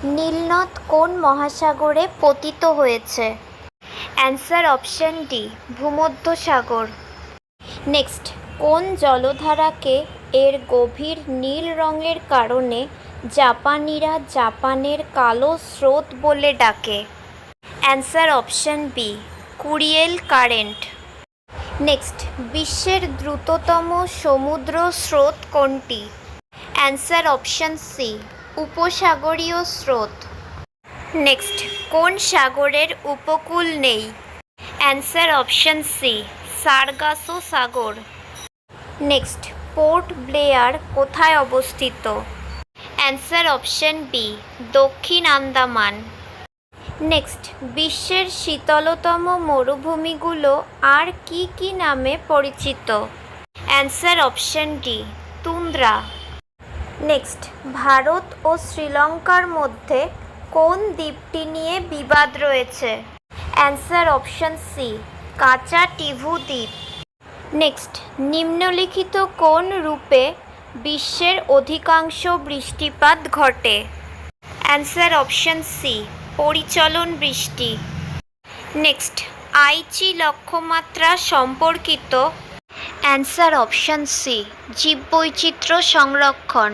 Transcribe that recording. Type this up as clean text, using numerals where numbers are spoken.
নীলনদ কোন মহাসাগরে পতিত হয়েছে? অ্যান্সার অপশন ডি, ভূমধ্যসাগর। নেক্সট, কোন জলধারাকে এর গভীর নীল রঙের কারণে জাপানিরা জাপানের কালো স্রোত বলে ডাকে? Answer option B, Kuril current. Next, বিশ্বের দ্রুততম সমুদ্র স্রোত কোনটি? অ্যান্সার অপশন সি, উপসাগরীয় স্রোত। নেক্সট, কোন সাগরের উপকূল নেই? অ্যান্সার অপশন সি, সার্গাসো সাগর। নেক্সট, পোর্ট ব্লেয়ার কোথায় অবস্থিত? অ্যান্সার অপশন বি, দক্ষিণ আন্দামান। নেক্সট, বিশ্বের শীতলতম মরুভূমিগুলো আর কি কি নামে পরিচিত? Answer option D, tundra. Next, ভারত ও শ্রীলঙ্কার মধ্যে কোন দ্বীপটি নিয়ে বিবাদ রয়েছে? অ্যান্সার অপশন সি, কাচাটিভু দ্বীপ। নেক্সট, নিম্নলিখিত কোন রূপে বিশ্বের অধিকাংশ বৃষ্টিপাত ঘটে? অ্যান্সার অপশন সি, পরিচলন বৃষ্টি। নেক্সট, আইচি লক্ষ্যমাত্রা সম্পর্কিত? অ্যান্সার অপশন সি, জীববৈচিত্র্য সংরক্ষণ।